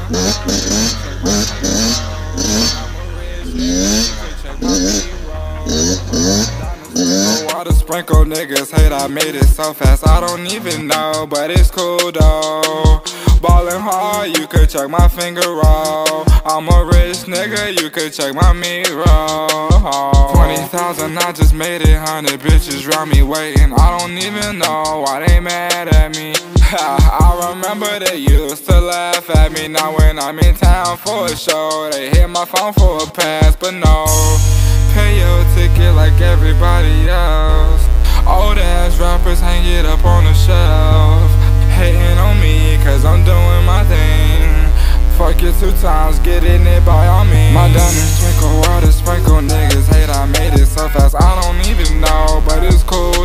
Water sprinkle niggas hate I made it so fast I don't even know, but it's cool though. Ballin' hard, you could check my finger roll. I'm a rich nigga, you could check my meat roll. 20,000, I just made it, 100 bitches round me waiting. I don't even know why they mad at me. I remember they used to laugh at me. Now when I'm in town for a show, they hit my phone for a pass, but no. Pay your ticket like everybody else. Old ass rappers hang it up on the shelf, hating on me cause I'm doing my thing. Fuck it 2 times, get in it by all means. My diamonds twinkle, water sprinkle, niggas hate I made it so fast I don't even know, but it's cool